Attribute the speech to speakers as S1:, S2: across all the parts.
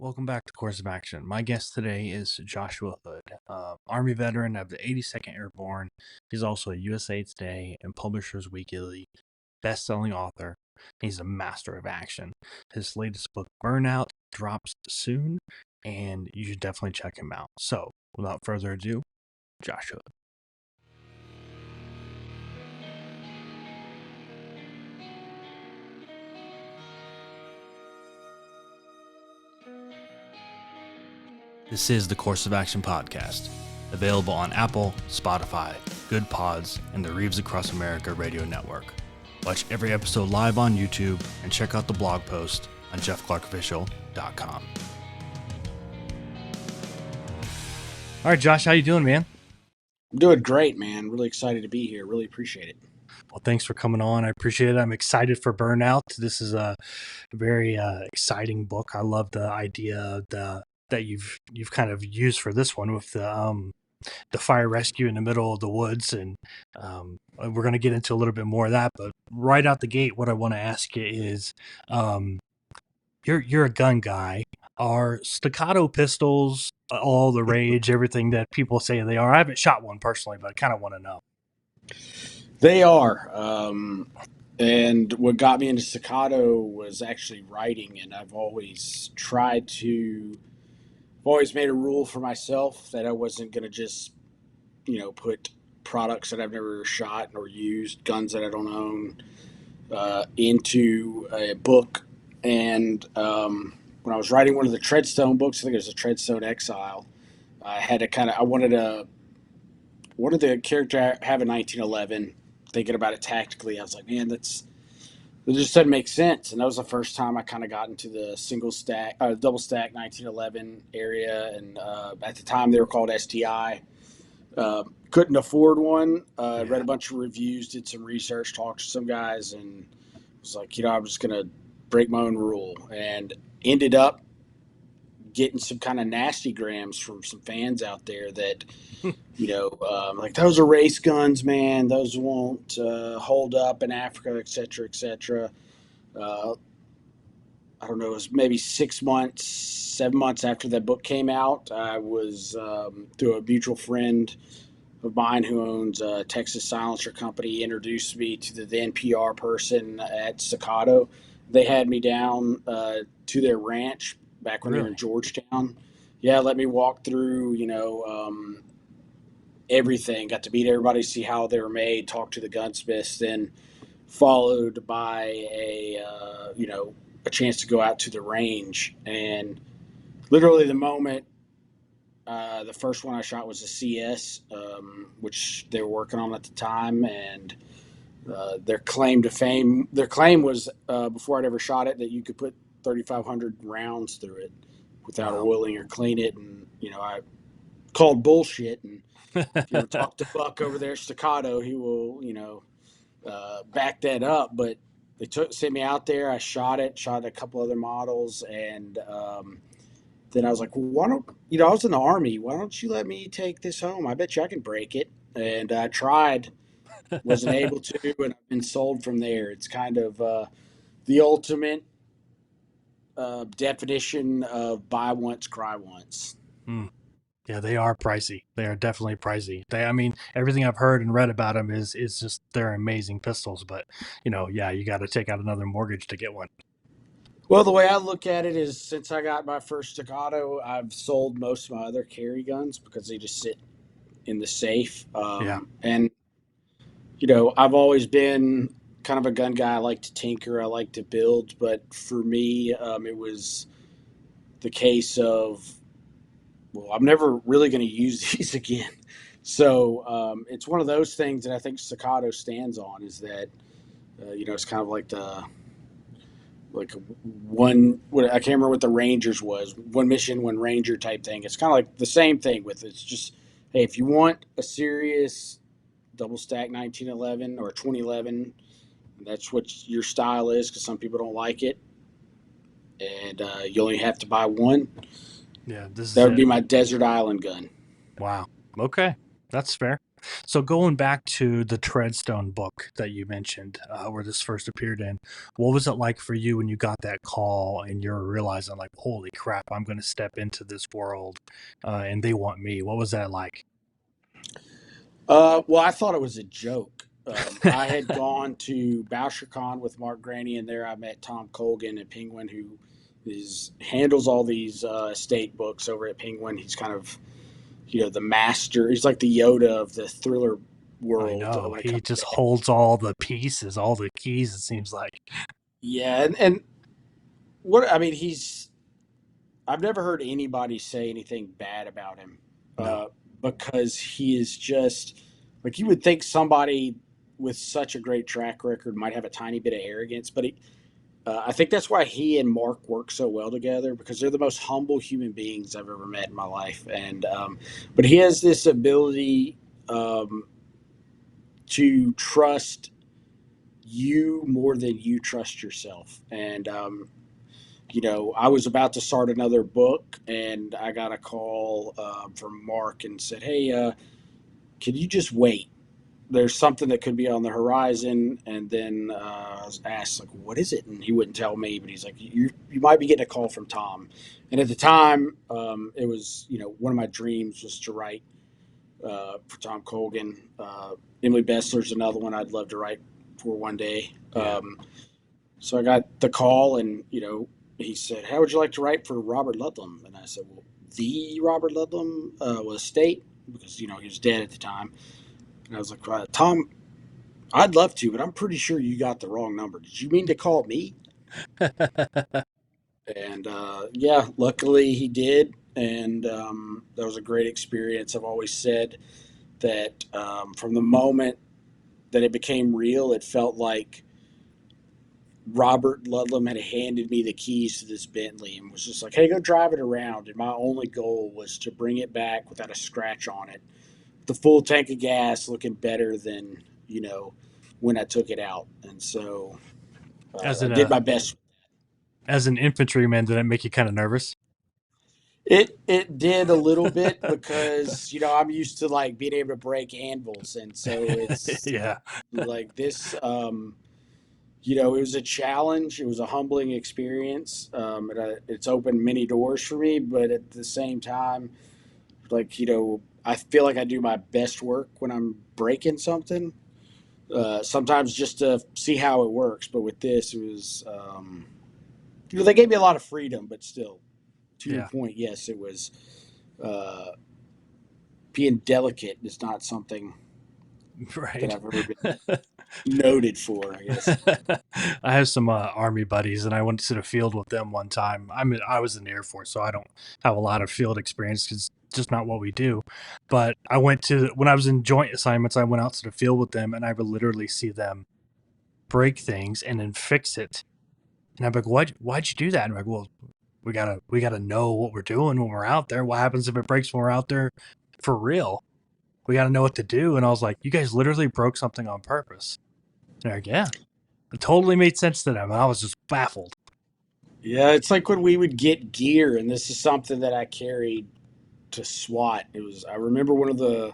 S1: Welcome back to Course of Action. My guest today is Joshua Hood, Army veteran of the 82nd Airborne. He's also a USA Today and Publishers Weekly best-selling author. He's a master of action. His latest book, Burnout, drops soon, and you should definitely check him out. So, without further ado, Josh Hood. This is the Course of Action podcast, available on Apple, Spotify, Good Pods, and the Reeves Across America radio network. Watch every episode live on YouTube and check out the blog post on jeffclarkofficial.com. All right, Josh, how you doing, man?
S2: I'm doing great, man. Really excited to be here. Really appreciate it.
S1: Well, thanks for coming on. I appreciate it. I'm excited for Burnout. This is a very exciting book. I love the idea that you've kind of used for this one with the fire rescue in the middle of the woods, and we're going to get into a little bit more of that. But right out the gate, what I want to ask you is, you're a gun guy. Are staccato pistols all the rage? Everything that people say they are. I haven't shot one personally, but I kind of want to know.
S2: They are. And what got me into staccato was actually writing, and I've always made a rule for myself that I wasn't going to just, put products that I've never shot or used, guns that I don't own, into a book. And when I was writing one of the Treadstone books, I think it was the Treadstone Exile, I wanted the character have in 1911. Thinking about it tactically, I was like, man, that just doesn't make sense. And that was the first time I kind of got into the double stack 1911 area. And at the time, they were called STI. Couldn't afford one. Read a bunch of reviews, did some research, talked to some guys, and was like, I'm just gonna break my own rule. And ended up getting some kind of nasty grams from some fans out there that, like, those are race guns, man. Those won't hold up in Africa, et cetera, et cetera. I don't know, it was maybe 7 months after that book came out. I was, through a mutual friend of mine who owns a Texas Silencer company, introduced me to the then PR person at Staccato. They had me down to their ranch back when they were in Georgetown. Yeah, let me walk through, everything. Got to meet everybody, see how they were made, talk to the gunsmiths, then followed by a chance to go out to the range. And literally the moment the first one I shot was a CS, which they were working on at the time, and their claim was, before I'd ever shot it, that you could put 3,500 rounds through it without oiling or clean it. And I called bullshit. And if you ever talk to Buck over there at Staccato, he will back that up. But they sent me out there. I shot a couple other models, and then I was like, well, why don't I was in the Army. Why don't you let me take this home? I bet you I can break it. And I tried. Wasn't able to, and I've been sold from there. It's kind of the ultimate definition of buy once, cry once.
S1: Yeah, they are pricey. They are definitely pricey. Everything I've heard and read about them is just they're amazing pistols. But you got to take out another mortgage to get one.
S2: Well, the way I look at it is, since I got my first Staccato, I've sold most of my other carry guns because they just sit in the safe. And I've always been kind of a gun guy. I like to tinker. I like to build. But for me, it was the case of, well, I'm never really going to use these again. So it's one of those things that I think Staccato stands on, is that, it's kind of like I can't remember what the Rangers was, one mission, one Ranger type thing. It's kind of like the same thing with, it's just, hey, if you want a serious double stack 1911 or 2011, that's what your style is, because some people don't like it, and you only have to buy one.
S1: Yeah,
S2: that would be my desert island gun.
S1: Wow. Okay, that's fair. So going back to the Treadstone book that you mentioned, where this first appeared in, what was it like for you when you got that call and you're realizing like, holy crap, I'm going to step into this world, and they want me? What was that like?
S2: Well, I thought it was a joke. I had gone to BoucherCon with Mark Graney, and there I met Tom Colgan at Penguin, who handles all these estate books over at Penguin. He's kind of the master. He's like the Yoda of the thriller
S1: I
S2: world
S1: know
S2: when it
S1: he
S2: comes
S1: just
S2: to
S1: holds all the pieces, all the keys. It seems like.
S2: yeah, and what I mean, he's I've never heard anybody say anything bad about him,
S1: No.
S2: uh, because he is just like you would think somebody with such a great track record might have a tiny bit of arrogance, but I think that's why he and Mark work so well together because they're the most humble human beings I've ever met in my life. And but he has this ability um, to trust you more than you trust yourself. And I was about to start another book, and I got a call from Mark and said, "Hey, can you just wait? There's something that could be on the horizon." And then I was asked, like, "What is it?" And he wouldn't tell me, but he's like, "You might be getting a call from Tom." And at the time, it was one of my dreams was to write for Tom Colgan. Emily Bessler's another one I'd love to write for one day.
S1: Yeah.
S2: So I got the call, and he said, "How would you like to write for Robert Ludlum?" And I said, "Well, the Robert Ludlum was state because he was dead at the time." And I was like, "Tom, I'd love to, but I'm pretty sure you got the wrong number. Did you mean to call me?" And yeah, luckily he did, and that was a great experience. I've always said that from the moment that it became real, it felt like Robert Ludlum had handed me the keys to this Bentley and was just like, "Hey, go drive it around." And my only goal was to bring it back without a scratch on it, the full tank of gas, looking better than when I took it out. And so
S1: as
S2: I
S1: an
S2: did my best.
S1: as an infantryman, did that make you kind of nervous?
S2: It did a little bit because I'm used to like being able to break anvils, and so it's
S1: Yeah.
S2: like this. It was a challenge. It was a humbling experience. It's opened many doors for me, but at the same time, like I feel like I do my best work when I'm breaking something. Sometimes just to see how it works, but with this, it was they gave me a lot of freedom, but still, to your
S1: Yeah.
S2: point, yes, it was uh, being delicate is not something that
S1: Right.
S2: I've ever been noted for, I guess.
S1: I have some army buddies, and I went to the field with them one time. I was in the Air Force, so I don't have a lot of field experience because it's just not what we do. But I went to when I was in joint assignments, I went out to the field with them, and I would literally see them break things and then fix it. And I'm like, Why'd you do that?" And I'm like, "Well, we gotta know what we're doing when we're out there. What happens if it breaks when we're out there for real? We gotta know what to do." And I was like, "You guys literally broke something on purpose." And they're like, "Yeah." It totally made sense to them, and I was just baffled.
S2: Yeah, it's like when we would get gear, and this is something that I carried to SWAT. I remember one of the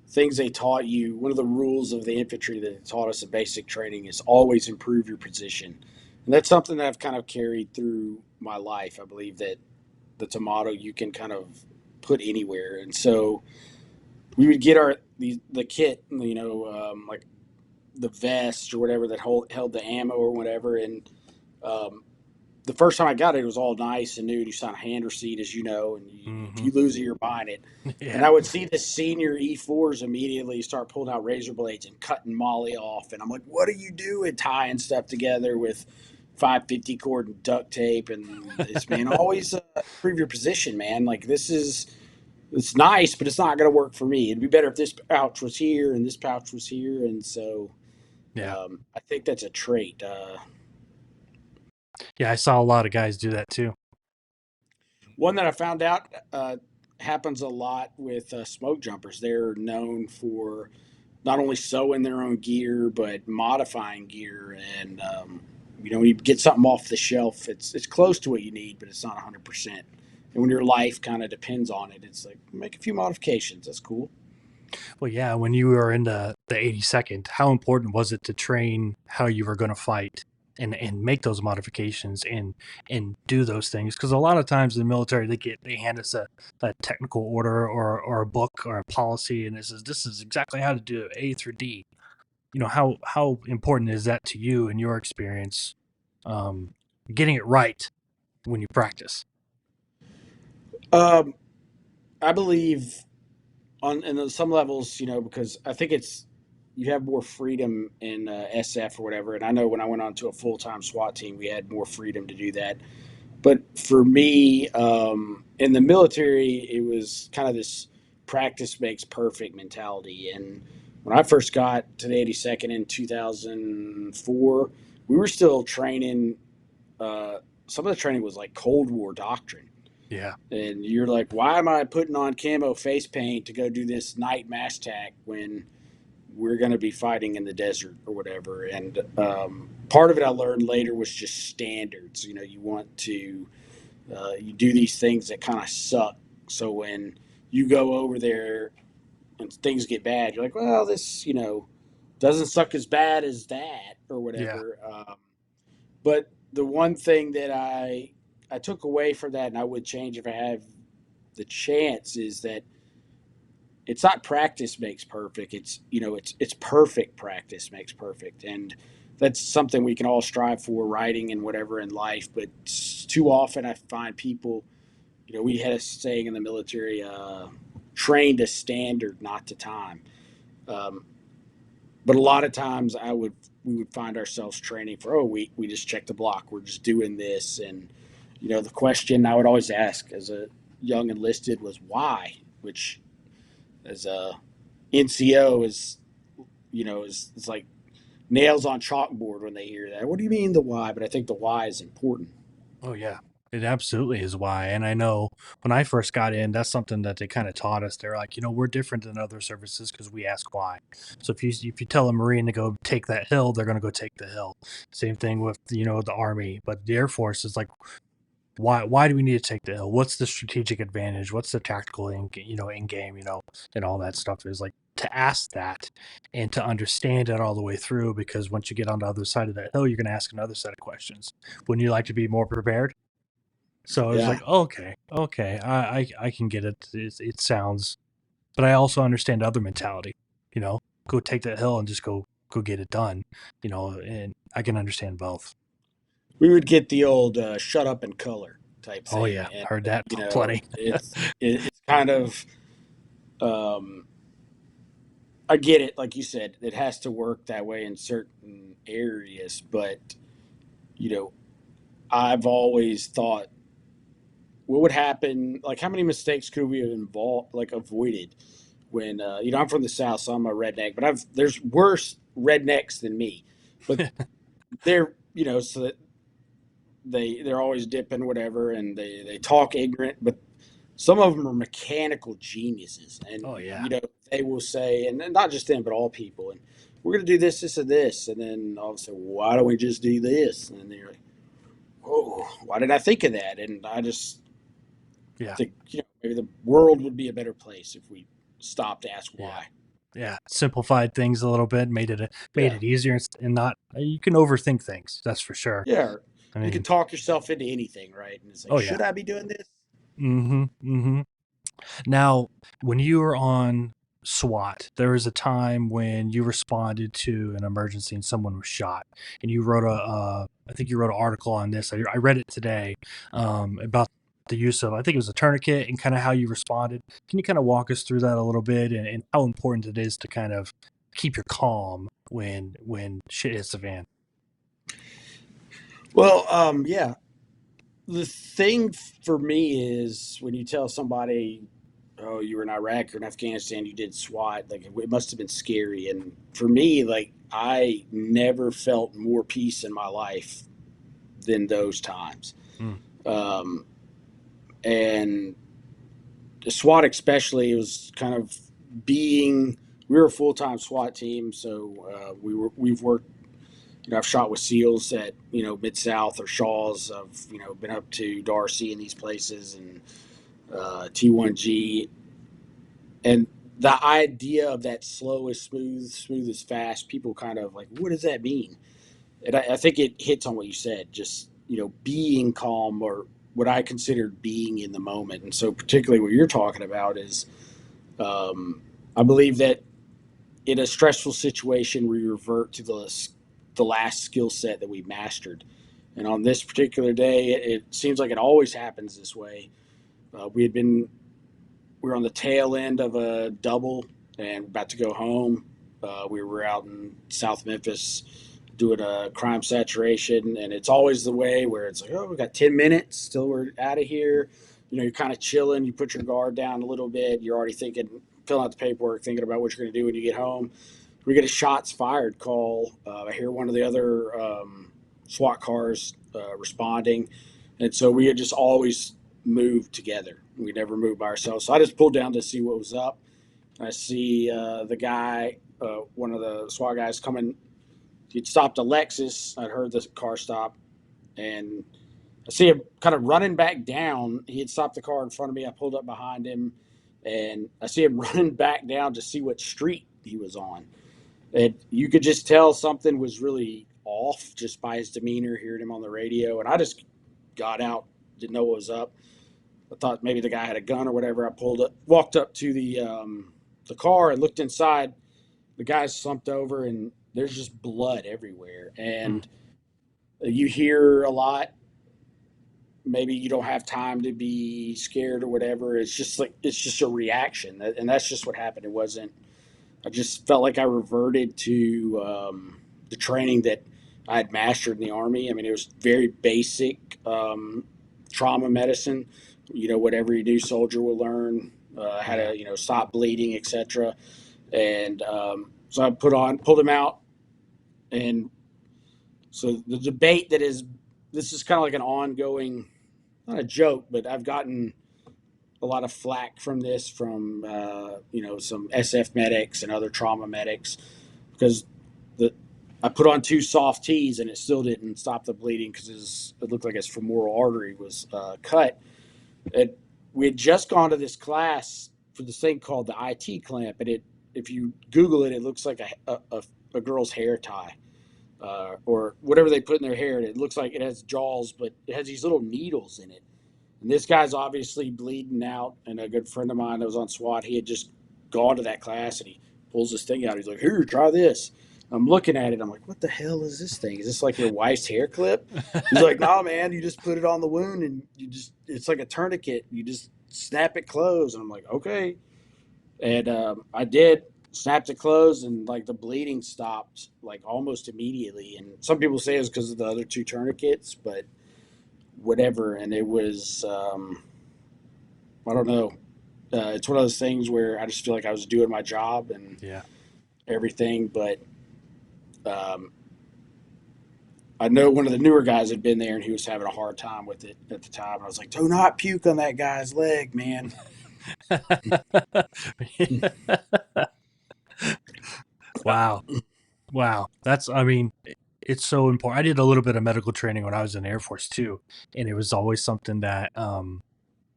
S2: things they taught you, one of the rules of the infantry that they taught us in basic training is always improve your position. And that's something that I've kind of carried through my life. I believe that that's a motto you can kind of put anywhere. And so we would get the kit, like the vest or whatever that held the ammo or whatever. And um, the first time I got it, it was all nice and new. And you sign a hand receipt, as you know, and if
S1: Hmm.
S2: you lose it, you're buying it. And
S1: Yeah.
S2: I would see the senior E4s immediately start pulling out razor blades and cutting Molly off. And I'm like, "What are you doing?" Tying stuff together with 550 cord and duct tape. And it's, man, always improve your position, man. Like, it's nice, but it's not going to work for me. It'd be better if this pouch was here and this pouch was here. And so
S1: Yeah.
S2: I think that's a trait.
S1: Yeah, I saw a lot of guys do that too.
S2: One that I found out happens a lot with Smokejumpers. They're known for not only sewing their own gear but modifying gear. And when you get something off the shelf, it's close to what you need, but it's not 100%. And when your life kind of depends on it, it's like make a few modifications. That's cool.
S1: Well, yeah, when you were in the 82nd, how important was it to train how you were going to fight and make those modifications and do those things? Because a lot of times in the military, they hand us a technical order or a book or a policy, and it says this is exactly how to do it, A through D. How important is that to you in your experience, um, getting it right when you practice?
S2: Um, I believe on some levels, because I think it's you have more freedom in SF or whatever. And I know when I went on to a full time SWAT team, we had more freedom to do that. But for me, in the military, it was kind of this practice makes perfect mentality. And when I first got to the 82nd in 2004, we were still training. Some of the training was like Cold War doctrine.
S1: Yeah,
S2: And you're like, why am I putting on camo face paint to go do this night mass tack when we're going to be fighting in the desert or whatever? And part of it I learned later was just standards. You want to you do these things that kind of suck. So when you go over there and things get bad, you're like, well, this doesn't suck as bad as that or
S1: yeah.
S2: whatever. But the one thing that I took away from that, and I would change if I have the chance, is that it's not practice makes perfect. It's perfect practice makes perfect, and that's something we can all strive for, writing and whatever in life. But too often I find people, we had a saying in the military, train to standard, not to time. Um, but a lot of times we would find ourselves training for, oh, we just checked the block, we're just doing this. And the question I would always ask as a young enlisted was why, which as a NCO is like nails on chalkboard when they hear that. What do you mean the why? But I think the why is important.
S1: Oh yeah, it absolutely is why. And I know when I first got in, that's something that they kind of taught us. They're like, we're different than other services because we ask why. So if you tell a Marine to go take that hill, they're going to go take the hill. Same thing with the Army, but the Air Force is like, why do we need to take the hill? What's the strategic advantage? What's the tactical in game, and all that stuff is like to ask that and to understand it all the way through, because once you get on the other side of that hill, you're going to ask another set of questions. Wouldn't you like to be more prepared? So I was
S2: Yeah.
S1: like, okay, I can get it. It sounds, but I also understand the other mentality. You know, go take that hill and just go get it done. And I can understand both.
S2: We would get the old shut up and color type
S1: Oh yeah,
S2: thing. And,
S1: heard that plenty.
S2: it's kind of, um, I get it. Like you said, it has to work that way in certain areas. But, you know, I've always thought, what would happen? Like, how many mistakes could we have avoided when, I'm from the South, so I'm a redneck, but there's worse rednecks than me. But they're, so that they're always dipping whatever, and they talk ignorant, but some of them are mechanical geniuses. And
S1: Oh yeah,
S2: they will say, and not just them but all people, and we're going to do this and this, and then all of a sudden, why don't we just do this? And they're like, oh, why did I think of that? And I just
S1: yeah,
S2: think, maybe the world would be a better place if we stopped to ask
S1: yeah,
S2: why.
S1: yeah. Simplified things a little bit, made
S2: Yeah.
S1: it easier and not. You can overthink things. That's for sure.
S2: Yeah,
S1: I
S2: you can
S1: mean,
S2: talk yourself into anything, right? And it's like,
S1: oh yeah.
S2: should I be doing this?
S1: Mm-hmm. Mm-hmm. Now, when you were on SWAT, there was a time when you responded to an emergency and someone was shot, and you wrote I think you wrote an article on this. I read it today, about the use of, I think it was a tourniquet and kind of how you responded. Can you kind of walk us through that a little bit and how important it is to kind of keep your calm when shit hits the fan?
S2: Well, yeah. The thing for me is when you tell somebody, oh, you were in Iraq or in Afghanistan, you did SWAT, like it must have been scary. And for me, like I never felt more peace in my life than those times.
S1: Mm,
S2: Um, and the SWAT, especially, it was kind of being, we were a full time SWAT team. So we've worked, I've shot with SEALs at, Mid South or Shaw's. I've, been up to Darcy and these places and T1G. And the idea of that slow is smooth, smooth is fast, people kind of like, what does that mean? And I think it hits on what you said, just, being calm, or what I considered being in the moment. And so, particularly what you're talking about is, I believe that in a stressful situation, we revert to the last skill set that we mastered. And on this particular day, it seems like it always happens this way. We were on the tail end of a double and about to go home. We were out in South Memphis doing a crime saturation, and it's always the way where it's like, oh, we got 10 minutes till we're out of here. You're kind of chilling. You put your guard down a little bit. You're already thinking, filling out the paperwork, thinking about what you're going to do when you get home. We get a shots fired call. I hear one of the other SWAT cars responding, and so we had just always moved together. We never moved by ourselves. So I just pulled down to see what was up. I see the guy, one of the SWAT guys coming. He'd stopped a Lexus. I'd heard the car stop, and I see him kind of running back down. He had stopped the car in front of me. I pulled up behind him, and I see him running back down to see what street he was on. And you could just tell something was really off just by his demeanor, hearing him on the radio. And I just got out, didn't know what was up. I thought maybe the guy had a gun or whatever. I walked up to the car and looked inside. The guy's slumped over, and there's just blood everywhere. And you hear a lot. Maybe you don't have time to be scared or whatever. It's just a reaction, and that's just what happened. It wasn't. I just felt like I reverted to the training that I had mastered in the Army. I mean, it was very basic trauma medicine. What every new soldier will learn, how to stop bleeding, etc. And so I pulled him out, and so the debate this is kind of like an ongoing, not a joke, but I've gotten a lot of flack from this from some SF medics and other trauma medics, because I put on 2 soft tees and it still didn't stop the bleeding because it looked like his femoral artery was cut. And we had just gone to this class for this thing called the IT clamp, and if you Google it, it looks like a girl's hair tie. Or whatever they put in their hair. It looks like it has jaws, but it has these little needles in it. And this guy's obviously bleeding out. And a good friend of mine that was on SWAT, he had just gone to that class, and he pulls this thing out. He's like, "Here, try this." I'm looking at it. I'm like, "What the hell is this thing? Is this like your wife's hair clip?" He's like, "Nah, man. You just put it on the wound, and it's like a tourniquet. You just snap it closed." And I'm like, "Okay." And I did, snapped it closed, and like the bleeding stopped like almost immediately. And some people say it's because of the other 2 tourniquets, but whatever. And it was I don't know. It's one of those things where I just feel like I was doing my job and
S1: Yeah.
S2: everything. But I know one of the newer guys had been there, and he was having a hard time with it at the time. I was like, "Do not puke on that guy's leg, man."
S1: Wow. Wow. It's so important. I did a little bit of medical training when I was in the Air Force too, and it was always something that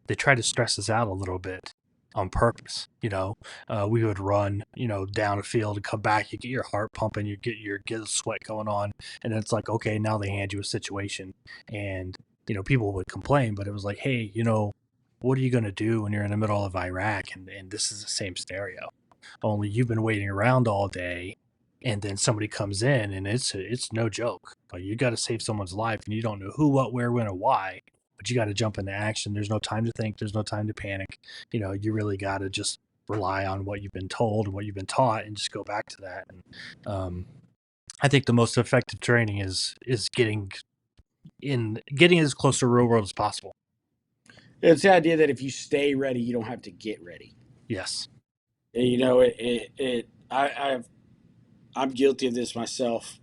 S1: they tried to stress us out a little bit on purpose. We would run, down a field and come back. You get your heart pumping, get the sweat going on, and it's like, okay, now they hand you a situation, and people would complain, but it was like, hey, what are you gonna do when you're in the middle of Iraq, and this is the same scenario, only you've been waiting around all day, and then somebody comes in, and it's no joke. Like, you got to save someone's life, and you don't know who, what, where, when, or why, but you got to jump into action. There's no time to think. There's no time to panic. You really got to just rely on what you've been told and what you've been taught, and just go back to that. And I think the most effective training is getting as close to real world as possible.
S2: It's the idea that if you stay ready, you don't have to get ready.
S1: Yes.
S2: And, I'm guilty of this myself,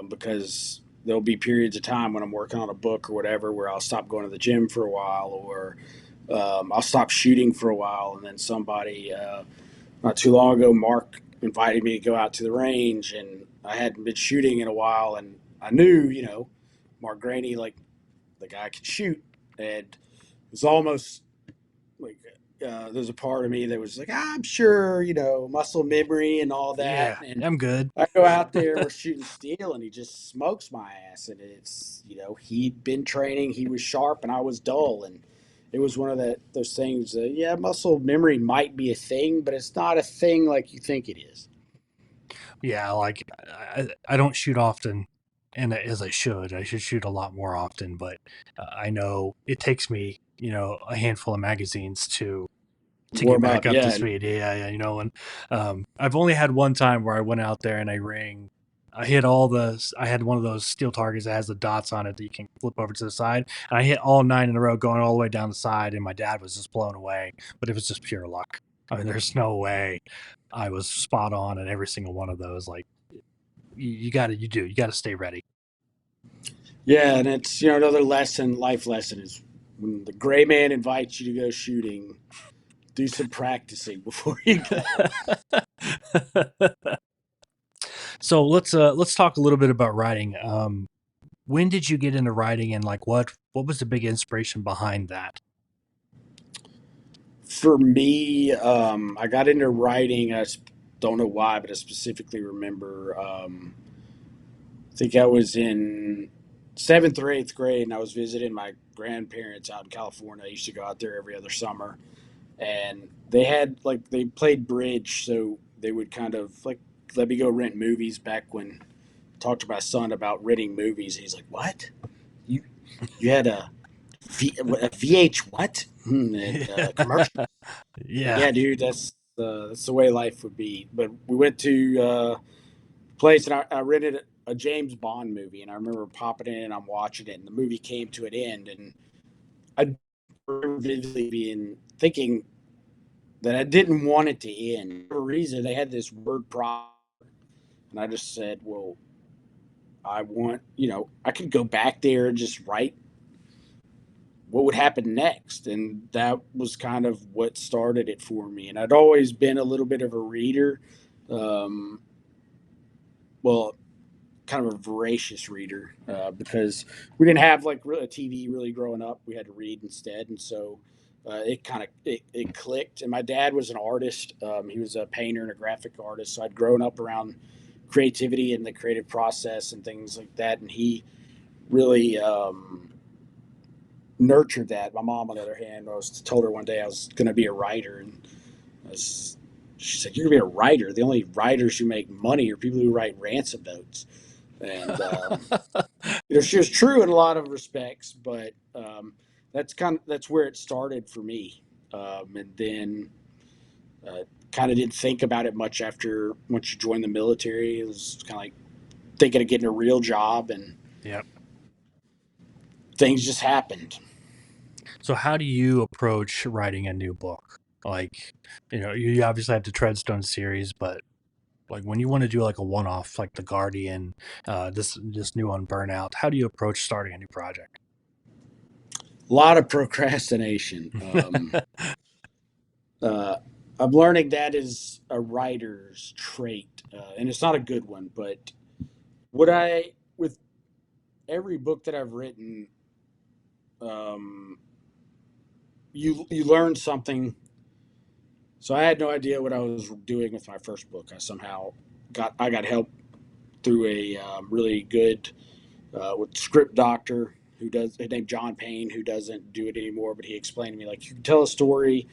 S2: because there'll be periods of time when I'm working on a book or whatever where I'll stop going to the gym for a while, or I'll stop shooting for a while. And then somebody, not too long ago, Mark invited me to go out to the range, and I hadn't been shooting in a while. And I knew, Mark Graney, like, the guy could shoot. And it's almost like there's a part of me that was like, I'm sure, muscle memory and all that.
S1: Yeah,
S2: And
S1: I'm good.
S2: I go out there, we're shooting steel, and he just smokes my ass. And it's, he'd been training, he was sharp, and I was dull. And it was one of those things that, yeah, muscle memory might be a thing, but it's not a thing like you think it is.
S1: Yeah, like I don't shoot often, and as I should. I should shoot a lot more often, but I know it takes me, a handful of magazines to get
S2: Warm
S1: back
S2: up,
S1: up to
S2: yeah.
S1: speed. Yeah, yeah, and I've only had one time where I went out there and I ring. I hit all the. I had one of those steel targets that has the dots on it that you can flip over to the side, and I hit all 9 in a row, going all the way down the side, and my dad was just blown away. But it was just pure luck. I mean, there's no way I was spot on in every single one of those. Like you got to stay ready.
S2: Yeah, and it's, another life lesson is when the gray man invites you to go shooting, do some practicing before you go.
S1: So let's talk a little bit about writing. When did you get into writing, and like what was the big inspiration behind that?
S2: For me, I got into writing. Don't know why, but I specifically remember. I think I was in seventh or eighth grade, and I was visiting my grandparents out in California. I used to go out there every other summer, and they played bridge, so they would kind of like let me go rent movies back when. Talked to my son about renting movies. He's like, "What? You you had a VH what? And commercial?" Like,
S1: Yeah.
S2: yeah, dude, that's the way life would be. But we went to place, and I rented a James Bond movie, and I remember popping in and I'm watching it, and the movie came to an end, and I remember vividly being thinking that I didn't want it to end. For a reason, they had this word problem, and I just said, well, I want, I could go back there and just write what would happen next. And that was kind of what started it for me. And I'd always been a little bit of a reader. Um, well, kind of a voracious reader because we didn't have like a TV really growing up. We had to read instead. And so it clicked. And my dad was an artist. He was a painter and a graphic artist. So I'd grown up around creativity and the creative process and things like that. And he really nurtured that. My mom, on the other hand, I was told her one day I was going to be a writer, and she said, "You're going to be a writer. The only writers who make money are people who write ransom notes." And she was true in a lot of respects, but that's where it started for me. And then kind of didn't think about it much after once you join the military. It was kind of like thinking of getting a real job, and
S1: Yep.
S2: things just happened.
S1: So how do you approach writing a new book? Like, you obviously have the Treadstone series, but like when you want to do like a one-off, like The Guardian, this new one, Burnout, how do you approach starting a new project?
S2: A lot of procrastination. Uh, I'm learning that is a writer's trait, and it's not a good one. But with every book that I've written, um, you learn something. So I had no idea what I was doing with my first book. I got help through a really good with script doctor named John Payne, who doesn't do it anymore, but he explained to me like you can tell a story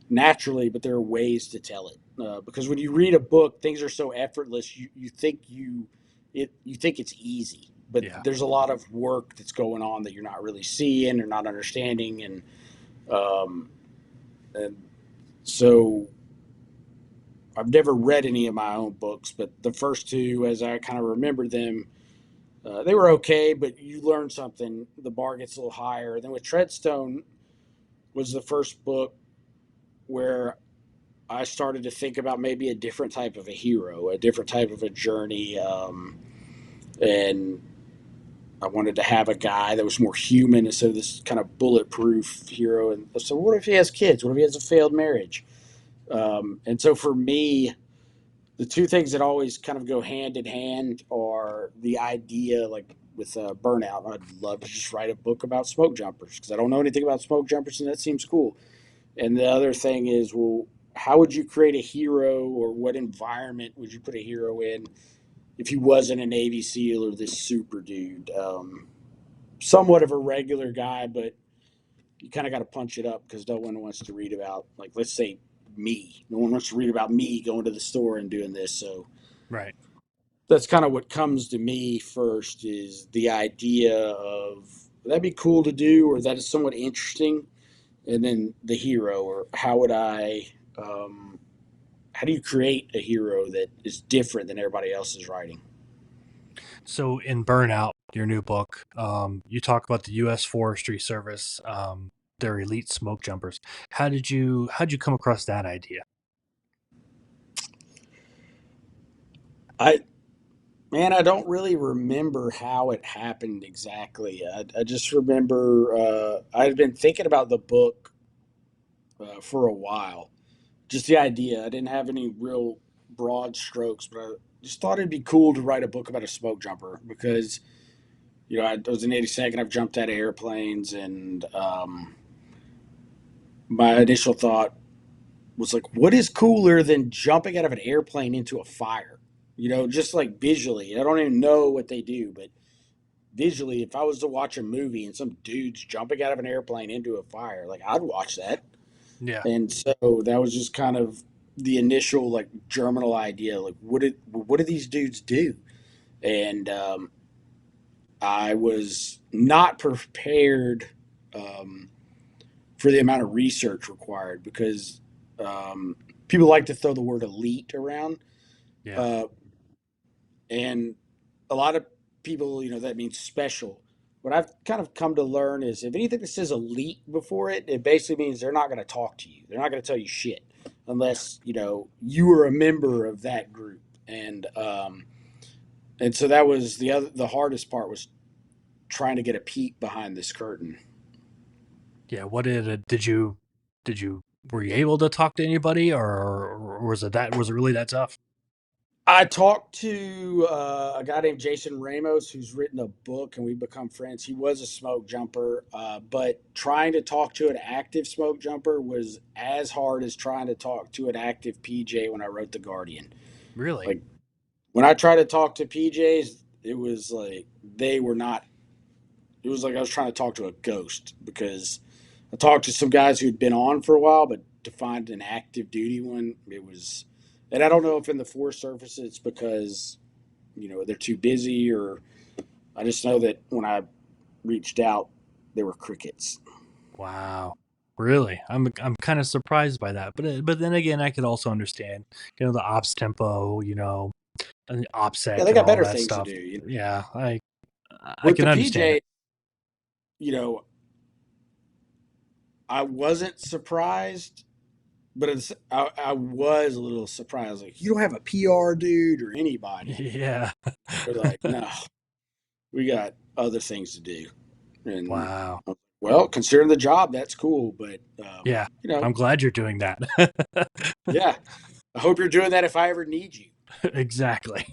S2: naturally, but there are ways to tell it. Because when you read a book, things are so effortless. You think it's easy, but
S1: Yeah.
S2: there's a lot of work that's going on that you're not really seeing or not understanding, um, and so I've never read any of my own books, but the first two, as I kind of remember them, they were okay. But you learn something. The bar gets a little higher. Then with Treadstone was the first book where I started to think about maybe a different type of a hero, a different type of a journey, and I wanted to have a guy that was more human instead of this kind of bulletproof hero. And so, what if he has kids? What if he has a failed marriage? And so, for me, the two things that always kind of go hand in hand are the idea, like with Burnout. I'd love to just write a book about smoke jumpers because I don't know anything about smoke jumpers, and that seems cool. And the other thing is, well, how would you create a hero, or what environment would you put a hero in if he wasn't a Navy SEAL or this super dude? Somewhat of a regular guy, but you kind of got to punch it up because no one wants to read about, like, let's say me. No one wants to read about me going to the store and doing this. So
S1: Right.
S2: that's kind of what comes to me first, is the idea of that'd be cool to do, or that is somewhat interesting. And then the hero, or um, how do you create a hero that is different than everybody else is writing?
S1: So in Burnout, your new book, you talk about the U.S. Forestry Service, their elite smoke jumpers. How'd you come across that idea?
S2: I Man, I don't really remember how it happened exactly. I just remember I had been thinking about the book for a while. Just the idea. I didn't have any real broad strokes, but I just thought it'd be cool to write a book about a smoke jumper because, I was in 82nd. I've jumped out of airplanes, and my initial thought was like, what is cooler than jumping out of an airplane into a fire? Just like visually. I don't even know what they do, but visually, if I was to watch a movie and some dude's jumping out of an airplane into a fire, like, I'd watch that.
S1: Yeah.
S2: And so that was just kind of the initial, like, germinal idea. Like, what do these dudes do? And I was not prepared um, for the amount of research required because people like to throw the word elite around.
S1: Yeah.
S2: Uh, and a lot of people, that means special. What I've kind of come to learn is if anything that says elite before it, it basically means they're not going to talk to you. They're not going to tell you shit unless you are a member of that group. And so that was the hardest part, was trying to get a peek behind this curtain.
S1: Yeah. What did you were you able to talk to anybody, or was it really that tough?
S2: I talked to a guy named Jason Ramos, who's written a book, and we've become friends. He was a smoke jumper, but trying to talk to an active smoke jumper was as hard as trying to talk to an active PJ when I wrote The Guardian.
S1: Really?
S2: Like, when I tried to talk to PJs, it was like they were not. It was like I was trying to talk to a ghost, because I talked to some guys who had been on for a while, but to find an active duty one, it was. And I don't know if in the force surface it's because they're too busy, or I just know that when I reached out, there were crickets.
S1: Wow. Really? I'm kind of surprised by that. But then again, I could also understand, the ops tempo, and the
S2: Yeah,
S1: OPSEC
S2: they
S1: and
S2: got
S1: all
S2: better
S1: that
S2: things to
S1: stuff.
S2: do.
S1: Yeah, I
S2: With
S1: can
S2: the
S1: understand it.
S2: PJ, you know, I wasn't surprised, but I was a little surprised. Like, you don't have a PR dude or anybody.
S1: Yeah.
S2: They're like, no, we got other things to do. And
S1: Wow.
S2: well, considering the job, that's cool. But
S1: Yeah. I'm glad you're doing that.
S2: yeah, I hope you're doing that if I ever need you.
S1: Exactly.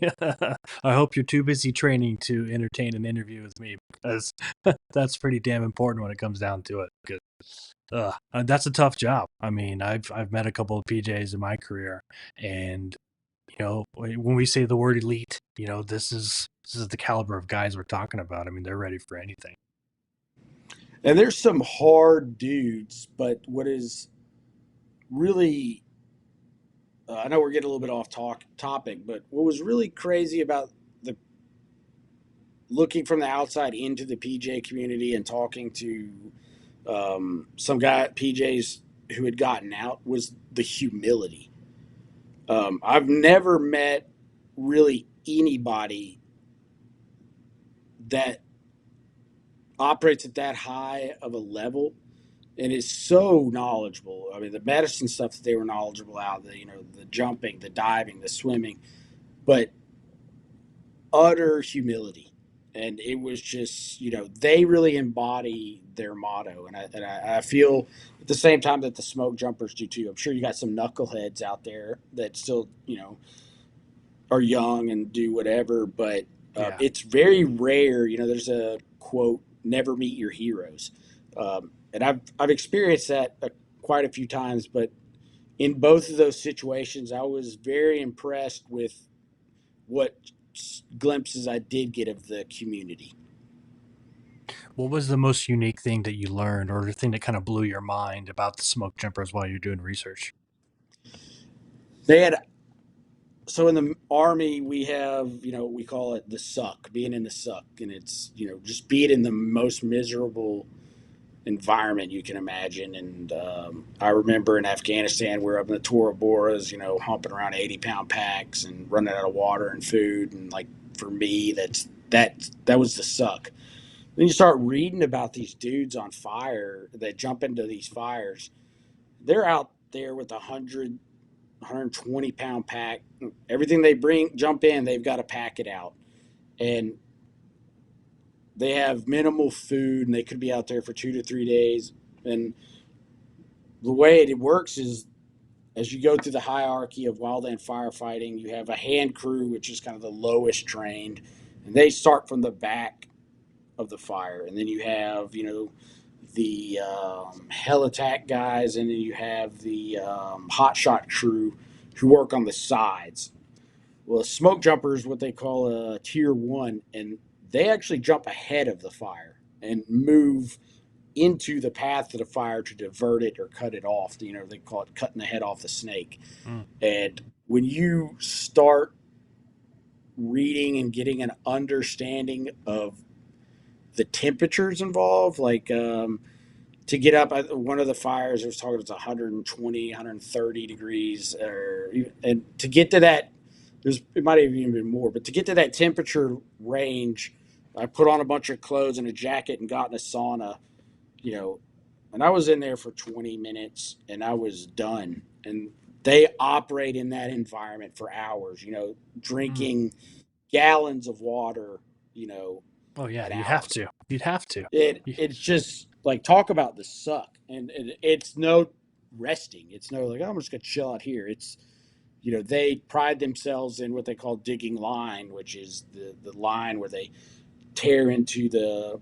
S1: I hope you're too busy training to entertain an interview with me, because that's pretty damn important when it comes down to it. 'Cause, that's a tough job. I mean, I've met a couple of PJs in my career, and when we say the word elite, this is the caliber of guys we're talking about. I mean, they're ready for anything.
S2: And there's some hard dudes, but what is really I know we're getting a little bit off topic, but what was really crazy about the looking from the outside into the PJ community and talking to some guy PJs who had gotten out was the humility. I've never met really anybody that operates at that high of a level and is so knowledgeable. I mean, the medicine stuff that they were knowledgeable out, the jumping, the diving, the swimming, but utter humility. And it was just, they really embody their motto. And I feel at the same time that the smoke jumpers do too. I'm sure you got some knuckleheads out there that still, are young and do whatever, but
S1: Yeah.
S2: it's very rare. There's a quote, never meet your heroes. And I've experienced that quite a few times, but in both of those situations, I was very impressed with what glimpses I did get of the community.
S1: What was the most unique thing that you learned, or the thing that kind of blew your mind about the smoke jumpers while you're doing research?
S2: They had so in the army we have, we call it the suck, being in the suck, and it's, just being in the most miserable environment you can imagine. And I remember in Afghanistan, we were up in the Tora Boras, humping around 80-pound packs and running out of water and food. And like for me, that was the suck. Then you start reading about these dudes on fire that jump into these fires. They're out there with 120-pound pack. Everything they bring, jump in, they've got to pack it out. And they have minimal food, and they could be out there for 2 to 3 days. And the way it works is, as you go through the hierarchy of wildland firefighting, you have a hand crew, which is kind of the lowest trained, and they start from the back of the fire. And then you have, the hell attack guys, and then you have the hot shot crew who work on the sides. Well, smoke jumpers, what they call a tier one, and they actually jump ahead of the fire and move into the path of the fire to divert it or cut it off. They call it cutting the head off the snake.
S1: Mm.
S2: And when you start reading and getting an understanding of the temperatures involved, like to get up at one of the fires, it was talking it's 120, 130 degrees, and to get to that, it might have even been more, but to get to that temperature range, I put on a bunch of clothes and a jacket and got in a sauna, you know, and I was in there for 20 minutes and I was done. And they operate in that environment for hours,
S1: Mm.
S2: drinking gallons of water, you know,
S1: Oh yeah,
S2: an
S1: you'd
S2: hour.
S1: have to. You'd have to. You-
S2: It's just like, talk about the suck, and it's no resting. It's no like, oh, I'm just gonna chill out here. It's, they pride themselves in what they call digging line, which is the line where they tear into the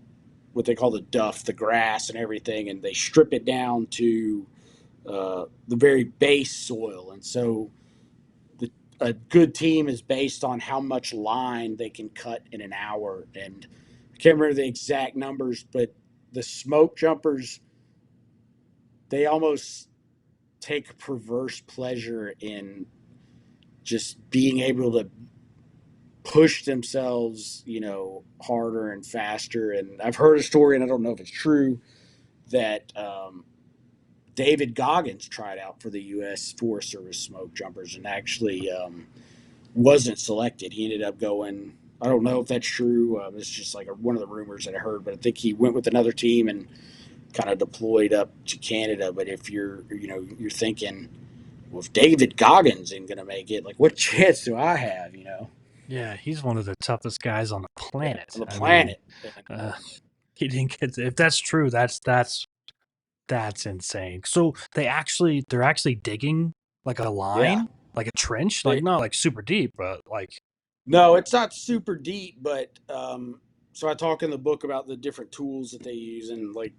S2: what they call the duff, the grass and everything, and they strip it down to the very base soil. And so a good team is based on how much line they can cut in an hour. And I can't remember the exact numbers, but the smoke jumpers, they almost take perverse pleasure in just being able to push themselves, harder and faster. And I've heard a story, and I don't know if it's true, that David Goggins tried out for the U.S. Forest Service smoke jumpers and actually wasn't selected. He ended up going. I don't know if that's true. It's just like one of the rumors that I heard, but I think he went with another team and kind of deployed up to Canada. But if you're thinking, well, if David Goggins ain't gonna make it, like, what chance do I have?
S1: yeah, he's one of the toughest guys on the
S2: Yeah,
S1: planet.
S2: on the
S1: I mean,
S2: planet. And
S1: uh, he didn't get. If that's true, that's insane. So they're actually digging like a
S2: yeah,
S1: line, like a trench, like
S2: they
S1: not like super deep, but like
S2: no, it's not super deep, but so I talk in the book about the different tools that they use, and like,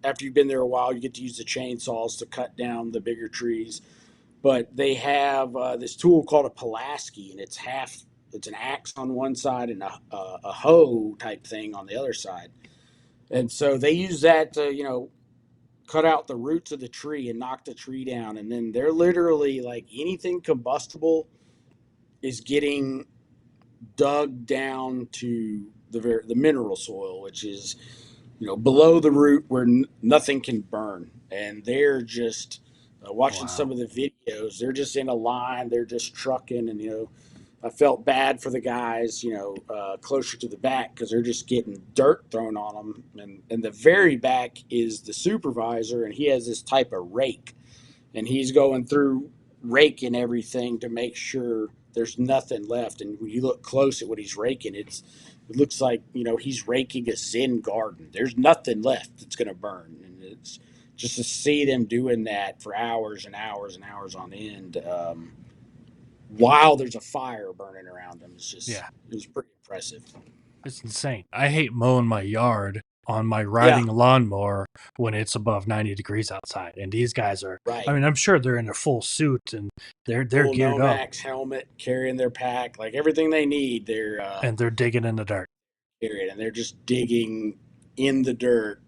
S2: after you've been there a while, you get to use the chainsaws to cut down the bigger trees. But they have this tool called a Pulaski, and it's an axe on one side and a hoe type thing on the other side. And so they use that to, cut out the roots of the tree and knock the tree down. And then they're literally like, anything combustible is getting dug down to the mineral soil, which is, below the root where nothing can burn. And they're just watching
S1: wow.
S2: some of the videos. They're just in a line. They're just trucking, and I felt bad for the guys, closer to the back, because they're just getting dirt thrown on them. And the very back is the supervisor, and he has this type of rake, and he's going through raking everything to make sure there's nothing left. And when you look close at what he's raking, it looks like, he's raking a Zen garden. There's nothing left that's going to burn, and it's just to see them doing that for hours and hours and hours on end. While there's a fire burning around them,
S1: Yeah,
S2: it was pretty impressive.
S1: it's insane. I hate mowing my yard on my
S2: Yeah,
S1: riding lawnmower when it's above 90 degrees outside. And these guys are, I
S2: right.
S1: mean, I'm sure they're in a full suit and they're
S2: Full
S1: geared up
S2: Nomax helmet, carrying their pack, like everything they need. They're
S1: and they're digging in the dirt.
S2: carrying, and they're just digging in the dirt.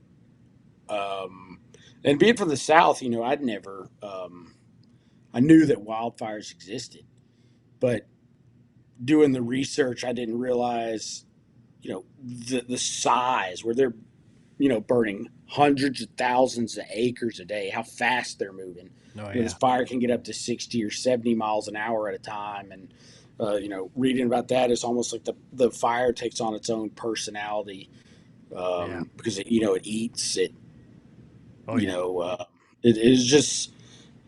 S2: Um, and being from the South, I'd never. I knew that wildfires existed, but doing the research, I didn't realize, the size where they're, burning hundreds of thousands of acres a day, how fast they're moving.
S1: Oh,
S2: This
S1: yeah.
S2: fire can get up to 60 or 70 miles an hour at a time. And, reading about that is almost like the fire takes on its own personality,
S1: Yeah.
S2: because it eats it,
S1: Oh,
S2: you
S1: yeah.
S2: know, uh, it is just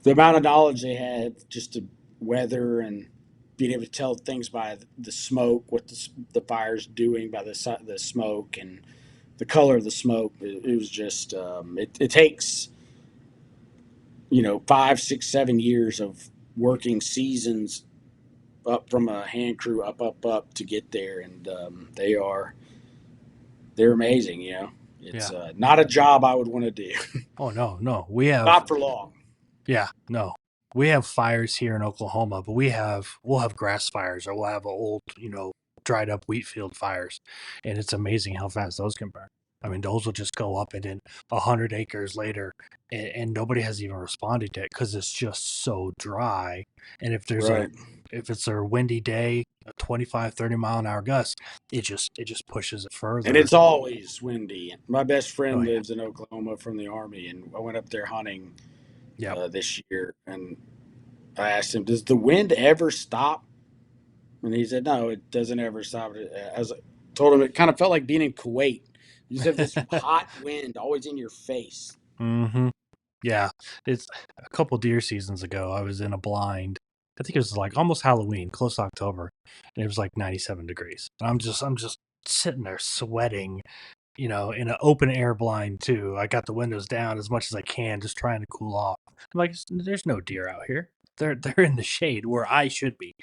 S2: the amount of knowledge they have, just to weather and being able to tell things by the smoke, what the fire's doing by the smoke and the color of the smoke. It was just it takes 5, 6, 7 years of working seasons up from a hand crew up to get there, and they're amazing. It's
S1: Yeah.
S2: not a job I would want to do.
S1: Oh, no, no. We have,
S2: Not for long.
S1: yeah, no. We have fires here in Oklahoma, but we'll have grass fires or we'll have old, dried up wheat field fires. And it's amazing how fast those can burn. I mean, those will just go up and then 100 acres later, and nobody has even responded yet because it's just so dry. And
S2: Right.
S1: if it's a windy day, a 25, 30 mile an hour gust, it just pushes it
S2: And
S1: further.
S2: it's always windy. My best
S1: Oh
S2: friend
S1: yeah,
S2: lives in Oklahoma from the Army, and I went up there hunting
S1: yep.
S2: this year, and I asked him, "Does the wind ever stop?" And he said, "No, it doesn't ever stop." As I told him, it kind of felt like being in Kuwait. You just have this hot wind always in your face.
S1: Mm-hmm. Yeah, it's a couple deer seasons ago. I was in a blind. I think it was like almost Halloween, close to October, and it was like 97 degrees. And I'm just sitting there sweating, in an open air blind too. I got the windows down as much as I can, just trying to cool off. I'm like, there's no deer out here. They're in the shade where I should be.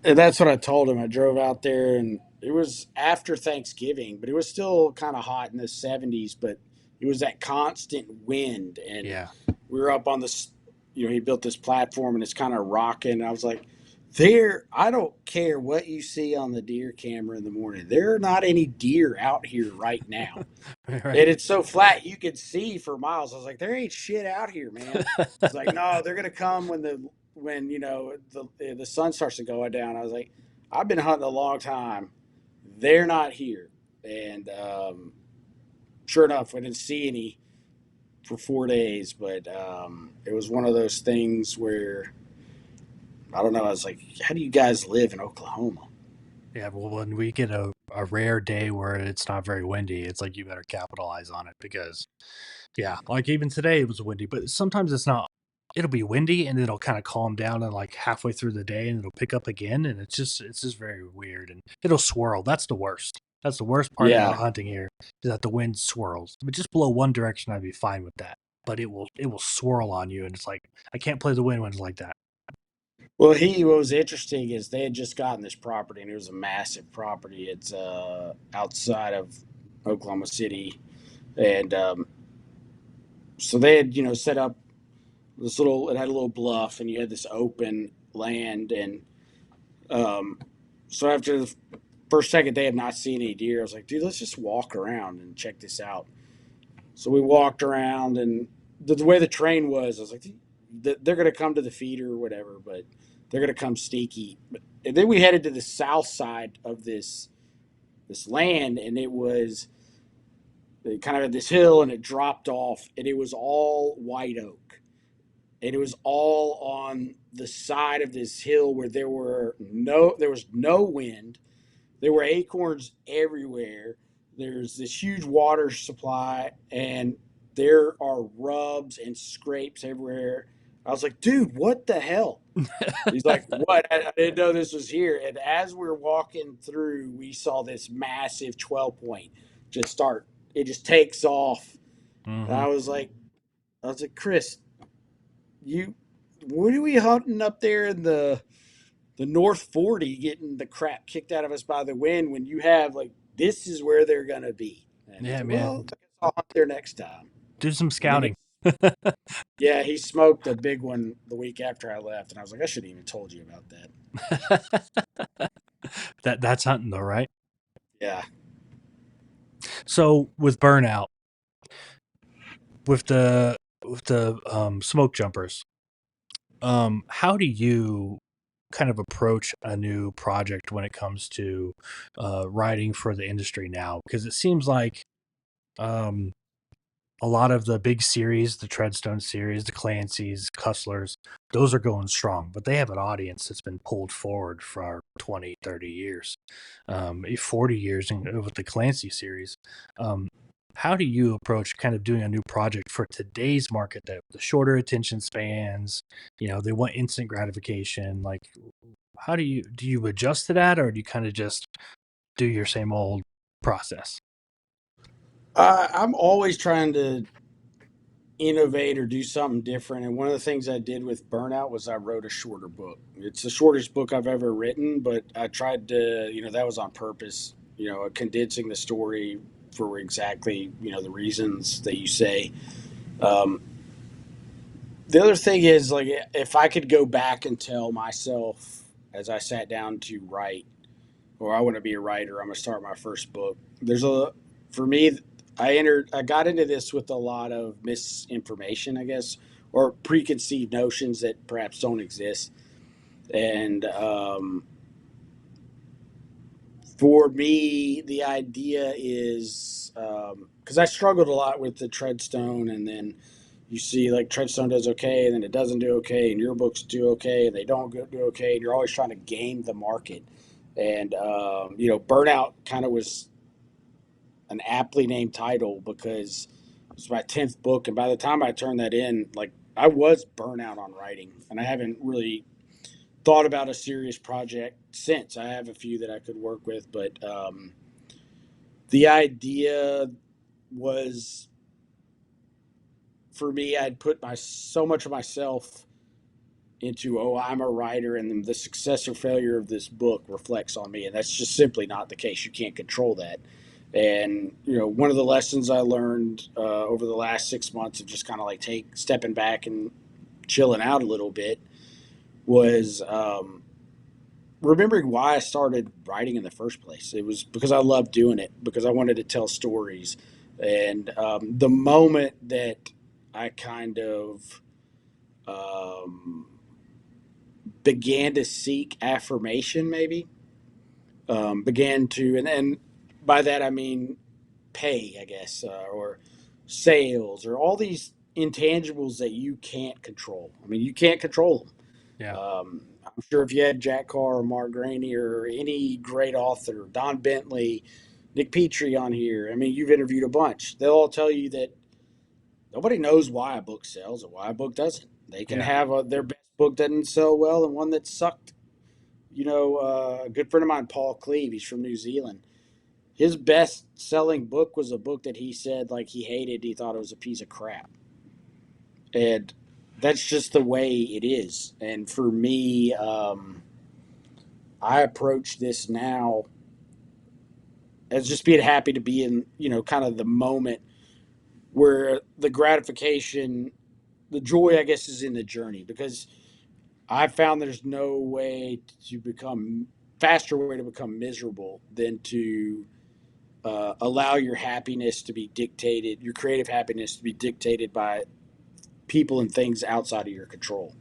S2: And that's what I told him. I drove out there, and it was after Thanksgiving, but it was still kind of hot in the 70s. But it was that constant wind, and
S1: Yeah.
S2: we were up on this. He built this platform, and it's kind of rocking. And I was like, "There, I don't care what you see on the deer camera in the morning. There are not any deer out here right now."
S1: Right.
S2: And it's so flat you could see for miles. I was like, there ain't shit out here, man. He's like, no, they're gonna come when the sun starts to go down. I was like, I've been hunting a long time. They're not here. And sure enough, we didn't see any for 4 days. But it was one of those things where I don't know. I was like, how do you guys live in Oklahoma?
S1: Yeah, well, when we get a rare day where it's not very windy, it's like you better capitalize on it because, yeah, like even today it was windy, but sometimes it's not. It'll be windy and it'll kind of calm down and like halfway through the day and it'll pick up again and it's just very weird and it'll swirl. That's the worst. That's the worst part
S2: Yeah.
S1: about hunting here is that the wind swirls. If it just blow one direction, I'd be fine with that. But it will swirl on you and it's like I can't play the wind when it's like that.
S2: Well, what was interesting is they had just gotten this property, and it was a massive property. It's outside of Oklahoma City, and so they had set up this little. It had a little bluff, and you had this open land, and um, so after the first second they had not seen any deer. I was like, dude, let's just walk around and check this out. So we walked around, and the way the train was, I was like, they're going to come to the feeder or whatever, but they're going to come sneaky. And then we headed to the south side of this land, and it was kind of at this hill, and it dropped off, and it was all white oak, and it was all on the side of this hill where there was no wind. There were acorns everywhere. There's this huge water supply, and there are rubs and scrapes everywhere. I was like, dude, what the hell? He's like, what? I didn't know this was here. And as we're walking through, we saw this massive 12 point just start. It just takes off. And
S1: Mm-hmm.
S2: I was like, Chris, you, what are we hunting up there in the North 40 getting the crap kicked out of us by the wind when you have like this is where they're gonna be. And he's
S1: Yeah,
S2: like,
S1: man.
S2: well, I guess I'll hunt there next time.
S1: Do some
S2: And then
S1: scouting.
S2: yeah, he smoked a big one the week after I left, and I was like, I should have even told you about that.
S1: That's hunting though, right?
S2: Yeah.
S1: So with burnout, with the smoke jumpers, how do you kind of approach a new project when it comes to writing for the industry now? Because it seems like um, a lot of the big series, the Treadstone series, the Clancy's, Cusslers, those are going strong, but they have an audience that's been pulled forward for 20, 30 years, 40 years with the Clancy series. Um, how do you approach kind of doing a new project for today's market, that the shorter attention spans, they want instant gratification? Like, how do you adjust to that, or do you kind of just do your same old process?
S2: I'm always trying to innovate or do something different. And one of the things I did with Burnout was I wrote a shorter book. It's the shortest book I've ever written, but I tried to, that was on purpose, condensing the story for exactly, the reasons that you say. Um, the other thing is, like, if I could go back and tell myself as I sat down to write, or I want to be a writer, I'm going to start my first book. For me, I got into this with a lot of misinformation, I guess, or preconceived notions that perhaps don't exist. And for me, the idea is because I struggled a lot with the Treadstone, and then you see like Treadstone does okay, and then it doesn't do okay, and your books do okay, and they don't do okay, and you're always trying to game the market. And Burnout kind of was an aptly named title because it was my 10th book, and by the time I turned that in, like I was burnout on writing, and I haven't really thought about a serious project since. I have a few that I could work with, but the idea was for me, I'd put so much of myself into, oh, I'm a writer, and the success or failure of this book reflects on me, and that's just simply not the case. You can't control that. And one of the lessons I learned over the last 6 months of just kind of like stepping back and chilling out a little bit was remembering why I started writing in the first place. It was because I loved doing it, because I wanted to tell stories. And the moment that I kind of um, began to seek affirmation, maybe, began to, and by that I mean pay, I guess, or sales, or all these intangibles that you can't control. I mean, you can't control them.
S1: Yeah.
S2: I'm sure if you had Jack Carr or Mark Graney or any great author, Don Bentley, Nick Petrie on here, I mean, you've interviewed a bunch. They'll all tell you that nobody knows why a book sells or why a book doesn't. They can
S1: Yeah.
S2: have their best book doesn't sell well and one that sucked. A good friend of mine, Paul Cleve, he's from New Zealand. His best selling book was a book that he said like he hated. He thought it was a piece of crap. And that's just the way it is. And for me, I approach this now as just being happy to be in, kind of the moment where the gratification, the joy, I guess, is in the journey, because I found there's no way to become faster way to become miserable than to allow your happiness to be dictated, your creative happiness to be dictated by people and things outside of your control.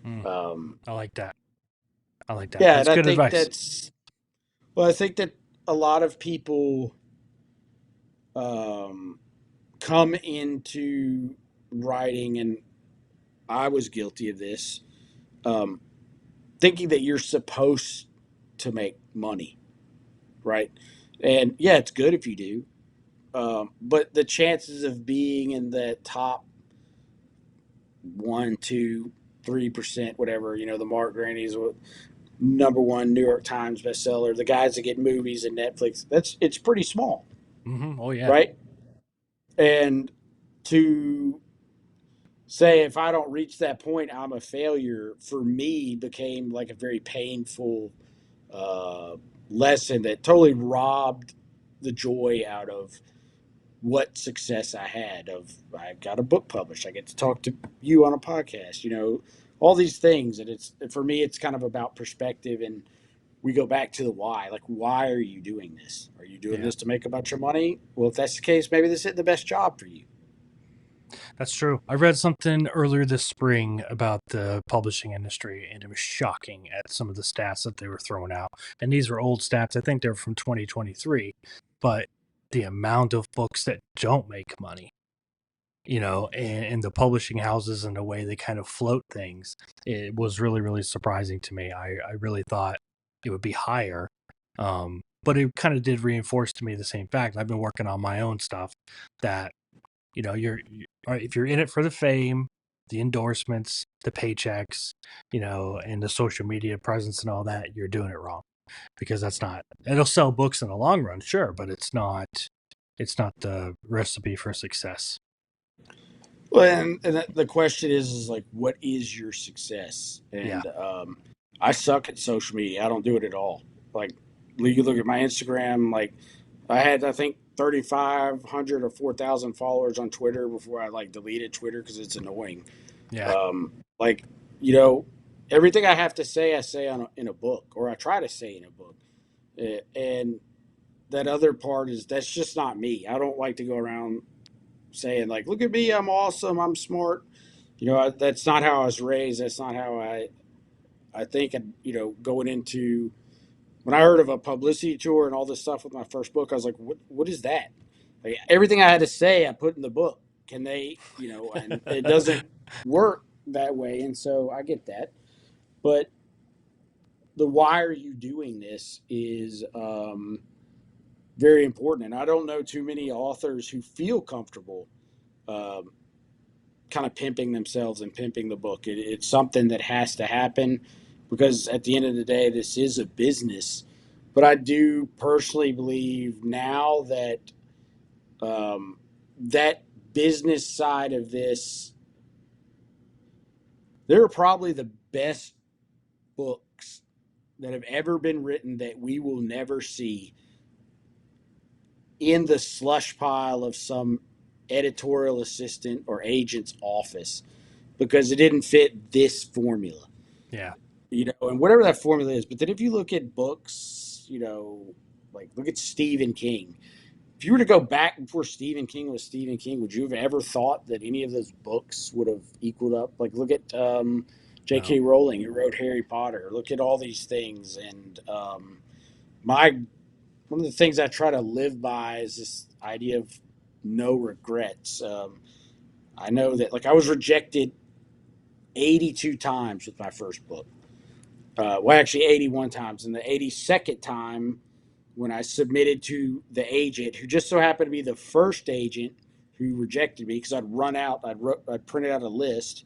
S1: Mm,
S2: Um,
S1: I like that. I like that.
S2: yeah,
S1: That's
S2: and I
S1: good
S2: think
S1: advice.
S2: that's well, I think that a lot of people um, come into writing, and I was guilty of this, um, thinking that you're supposed to make money, right? And yeah, it's good if you do, but the chances of being in the top 1, 2, 3%, whatever, the Mark Granny's number one New York Times bestseller, the guys that get movies and Netflix, it's pretty small,
S1: Oh yeah.
S2: right? And to say if I don't reach that point, I'm a failure, for me became like a very painful uh, lesson that totally robbed the joy out of what success I had. Of I got a book published, I get to talk to you on a podcast, all these things. And it's, for me, it's kind of about perspective. And we go back to the why. Like, why are you doing this? Are you doing
S1: Yeah,
S2: this to make a bunch of money? Well, if that's the case, maybe this isn't the best job for you.
S1: that's true. I read something earlier this spring about the publishing industry, and it was shocking at some of the stats that they were throwing out. And these were old stats. I think they're from 2023, but the amount of books that don't make money, and the publishing houses and the way they kind of float things, it was really, really surprising to me. I really thought it would be higher. But it kind of did reinforce to me the same fact. I've been working on my own stuff that, if you're in it for the fame, the endorsements, the paychecks, and the social media presence and all that, you're doing it wrong, because it'll sell books in the long run, sure, but it's not the recipe for success.
S2: Well, and the question is like, what is your success?
S1: Yeah.
S2: And I suck at social media. I don't do it at all. Like, you look at my Instagram. Like, I had, I think, 3,500 or 4,000 followers on Twitter before I like deleted Twitter because it's annoying.
S1: Yeah.
S2: Like, you know, everything I have to say, I say in a book, or I try to say in a book. And that other part is, that's just not me. I don't like to go around saying like, "Look at me, I'm awesome, I'm smart." That's not how I was raised. That's not how I think. And going into, when I heard of a publicity tour and all this stuff with my first book, I was like, "What is that?" Like, everything I had to say, I put in the book. Can they, and it doesn't work that way. And so I get that, but the why are you doing this is very important. And I don't know too many authors who feel comfortable um, kind of pimping themselves and pimping the book. It's something that has to happen because at the end of the day, this is a business. But I do personally believe now that that business side of this, there are probably the best books that have ever been written that we will never see in the slush pile of some editorial assistant or agent's office because it didn't fit this formula.
S1: Yeah.
S2: And whatever that formula is. But then if you look at books, like look at Stephen King. If you were to go back before Stephen King was Stephen King, would you have ever thought that any of those books would have equaled up? Like, look at
S1: No.
S2: J.K. Rowling, who wrote Harry Potter. Look at all these things. And my one of the things I try to live by is this idea of no regrets. I know that, like, I was rejected 82 times with my first book. Well, actually 81 times. And the 82nd time, when I submitted to the agent, who just so happened to be the first agent who rejected me, because I'd printed out a list,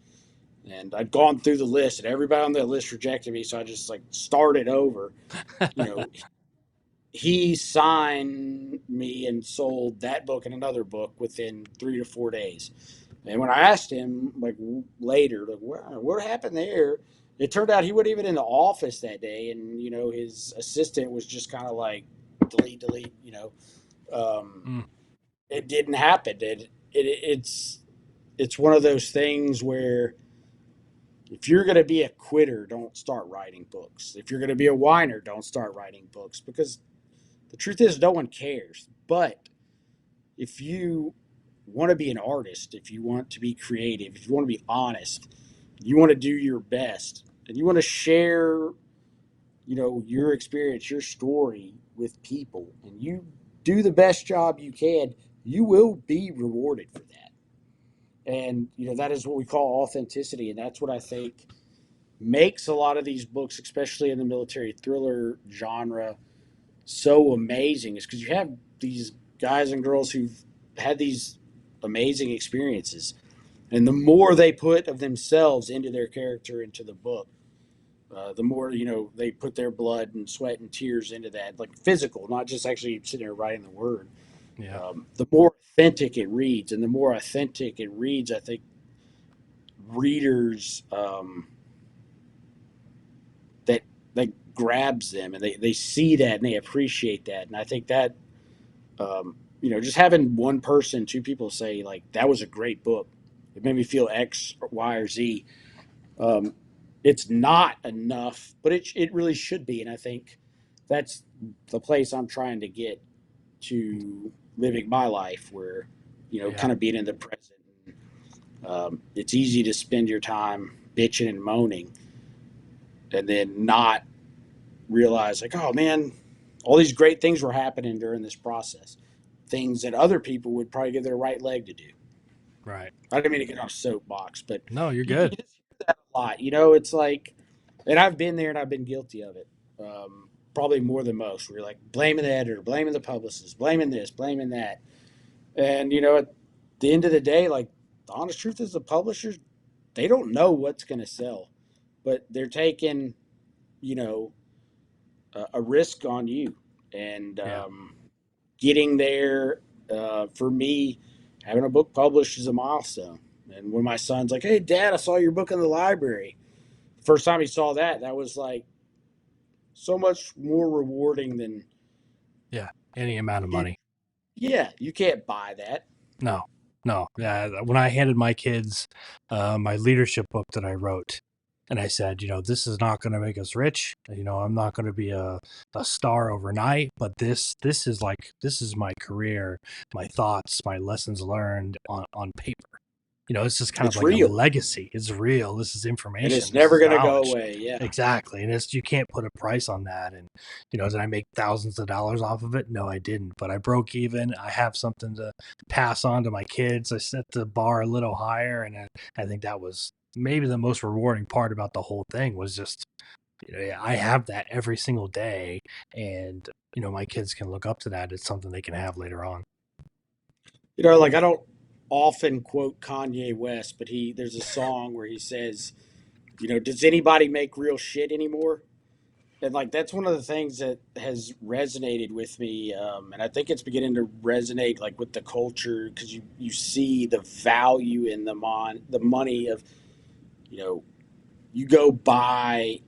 S2: and I'd gone through the list, and everybody on that list rejected me, so I just like started over. You know, he signed me and sold that book and another book within 3 to 4 days. And when I asked him, like, later, like, what happened there? It turned out he wasn't even in the office that day, and his assistant was just kind of like, delete, delete. Um,
S1: Mm.
S2: it didn't happen. It's one of those things where if you're going to be a quitter, don't start writing books. If you're going to be a whiner, don't start writing books, because the truth is, no one cares. But if you want to be an artist, if you want to be creative, if you want to be honest, you want to do your best, and you want to share, your experience, your story with people, and you do the best job you can, you will be rewarded for that. And, that is what we call authenticity. And that's what I think makes a lot of these books, especially in the military thriller genre, so amazing, is because you have these guys and girls who've had these amazing experiences, and the more they put of themselves into their character, into the book, the more they put their blood and sweat and tears into that, like physical, not just actually sitting there writing the word.
S1: Yeah.
S2: The more authentic it reads, and the more authentic it reads, I think readers, that grabs them, and they see that and they appreciate that, and I think that just having one person, two people say like that was a great book. It made me feel X, or Y, or Z. Um, it's not enough, but it really should be, and I think that's the place I'm trying to get to living my life, where
S1: Yeah.
S2: kind of being in the present. It's easy to spend your time bitching and moaning, and then not realize like, oh man, all these great things were happening during this process, things that other people would probably give their right leg to do.
S1: Right.
S2: I didn't mean to get on a soapbox, but
S1: No, you're
S2: you
S1: good.
S2: just hear that a lot. It's like, and I've been there and I've been guilty of it. Probably more than most. Where you're like blaming the editor, blaming the publicist, blaming this, blaming that, and at the end of the day, like the honest truth is, the publishers, they don't know what's going to sell, but they're taking you know a risk on you, and
S1: Yeah.
S2: getting there. For me, having a book published is a milestone. And when my son's like, "Hey, Dad, I saw your book in the library," first time he saw that, that was like so much more rewarding than
S1: Yeah. Any amount of
S2: it.
S1: money.
S2: Yeah, you can't buy that.
S1: No, no. Yeah, when I handed my kids my leadership book that I wrote, and I said, this is not going to make us rich. I'm not going to be a star overnight, but this is my career, my thoughts, my lessons learned on paper. It's just kind of
S2: It's
S1: like a
S2: real,
S1: legacy. It's real. This is
S2: and
S1: information.
S2: it's
S1: This
S2: never
S1: is
S2: going to go
S1: knowledge.
S2: away. Yeah.
S1: Exactly. And you can't put a price on that. And, did I make thousands of dollars off of it? No, I didn't. But I broke even. I have something to pass on to my kids. I set the bar a little higher. And I think that was maybe the most rewarding part about the whole thing was just, I have that every single day. And, my kids can look up to that. It's something they can have later on.
S2: Like I don't often quote Kanye West, but there's a song where he says, does anybody make real shit anymore? And like that's one of the things that has resonated with me, and I think it's beginning to resonate like with the culture, because you see the value in the money of you know you go buy,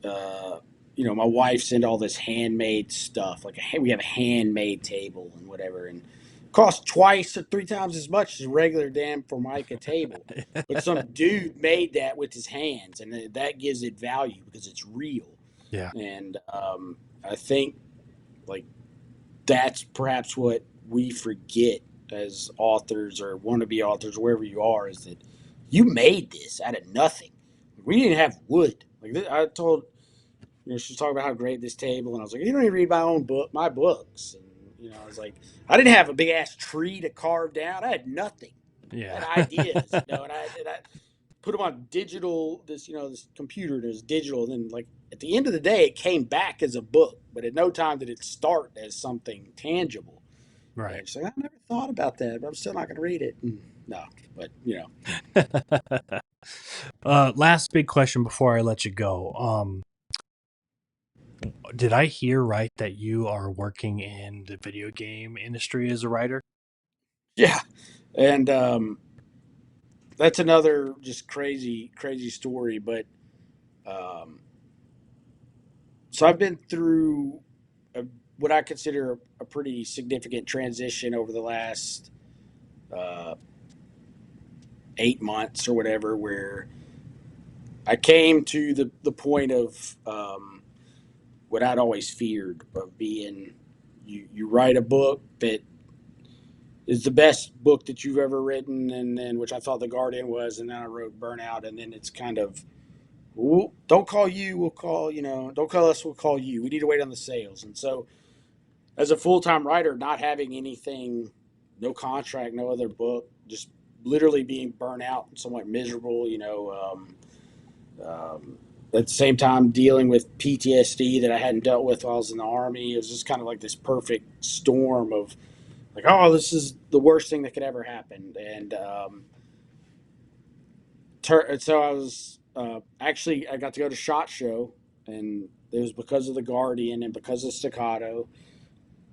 S2: uh, my wife's into all this handmade stuff, like we have a handmade table and whatever, and it costs twice or three times as much as a regular damn Formica table, but some dude made that with his hands, and that gives it value because it's real.
S1: Yeah.
S2: And I think like that's perhaps what we forget as authors or wannabe authors, wherever you are, is that you made this out of nothing. We didn't have wood. Like I told, she was talking about how great this table, and I was like, you don't even read my books. And I was like, I didn't have a big ass tree to carve down. I had nothing. I had
S1: Yeah.
S2: ideas, and I put them on digital. This computer is digital. And then, like at the end of the day, it came back as a book, but at no time did it start as something tangible.
S1: Right.
S2: And she's like, I never thought about that, but I'm still not going to read it. No, but
S1: Last big question before I let you go. Did I hear right that you are working in the video game industry as a writer?
S2: yeah, and that's another just crazy, crazy story. But um, so I've been through what I consider a pretty significant transition over the last uh, 8 months or whatever, where I came to the point of what I'd always feared of being, you write a book that is the best book that you've ever written, and then which I thought The Guardian was, and then I wrote Burnout, and then it's kind of, don't call you, we'll call, don't call us, we'll call you. We need to wait on the sales. And so as a full-time writer, not having anything, no contract, no other book, just literally being burnt out and somewhat miserable, at the same time dealing with PTSD that I hadn't dealt with while I was in the Army. It was just kind of like this perfect storm of like, oh, this is the worst thing that could ever happen. And so I was actually, I got to go to SHOT Show, and it was because of The Guardian and because of Staccato.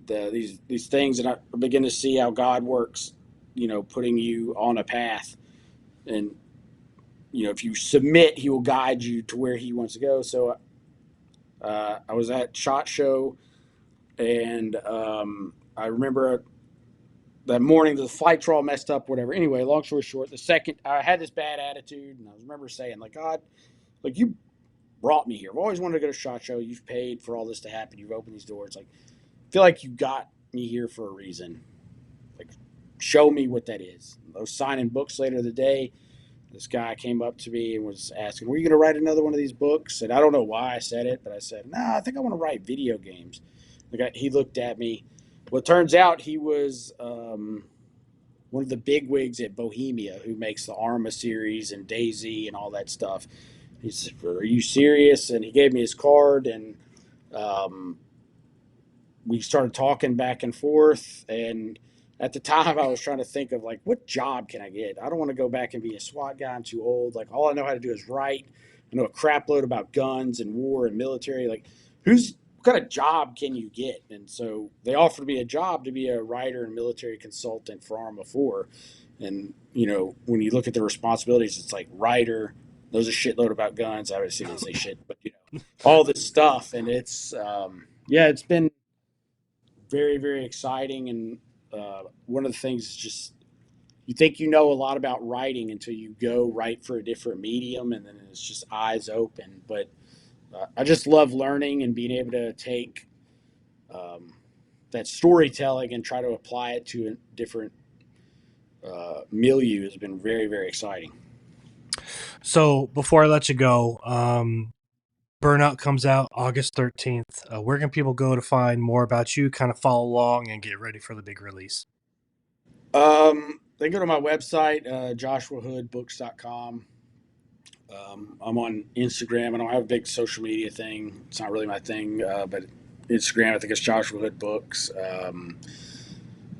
S2: These things that I begin to see how God works, putting you on a path, and if you submit, He will guide you to where He wants to go. So I was at SHOT Show, and I remember that morning the flights were all messed up, whatever. Anyway, long story short, the second I had this bad attitude, and I remember saying, like, God, like, you brought me here. I've always wanted to go to SHOT Show. You've paid for all this to happen. You've opened these doors. Like, I feel like you got me here for a reason. Like, show me what that is. I was signing books later the day. This guy came up to me and was asking, "Were you going to write another one of these books?" And I don't know why I said it, but I said, "No, I think I want to write video games." He looked at me. Well, it turns out he was one of the big wigs at Bohemia who makes the Arma series and Daisy and all that stuff. He said, "Are you serious?" And he gave me his card, and um, we started talking back and forth. And at the time, I was trying to think of, like, what job can I get? I don't want to go back and be a SWAT guy. I'm too old. Like, all I know how to do is write. I know a crap load about guns and war and military. Like, what kind of job can you get? And so they offered me a job to be a writer and military consultant for Arma 4. And, when you look at the responsibilities, it's like writer, knows a shitload about guns. I obviously didn't say shit, but, all this stuff. And it's been very, very exciting. And one of the things is just, you think you know a lot about writing until you go write for a different medium, and then it's just eyes open. But I just love learning and being able to take um, that storytelling and try to apply it to a different milieu has been very, very exciting.
S1: So before I let you go, Burnout comes out August 13th. Where can people go to find more about you, kind of follow along, and get ready for the big release?
S2: They go to my website, joshuahoodbooks.com. I'm on Instagram. I don't have a big social media thing. It's not really my thing, but Instagram, I think it's Joshua Hood Books.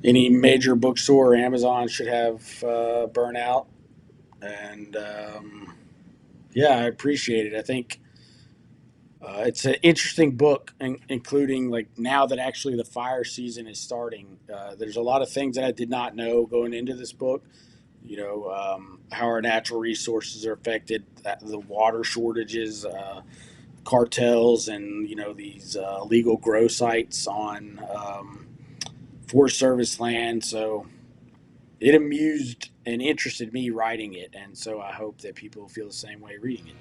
S2: Any major bookstore or Amazon should have Burnout. And yeah, I appreciate it. I think it's an interesting book, including, like, now that actually the fire season is starting. There's a lot of things that I did not know going into this book. How our natural resources are affected, the water shortages, cartels, and these illegal grow sites on Forest Service land. So it amused and interested me writing it, and so I hope that people feel the same way reading it.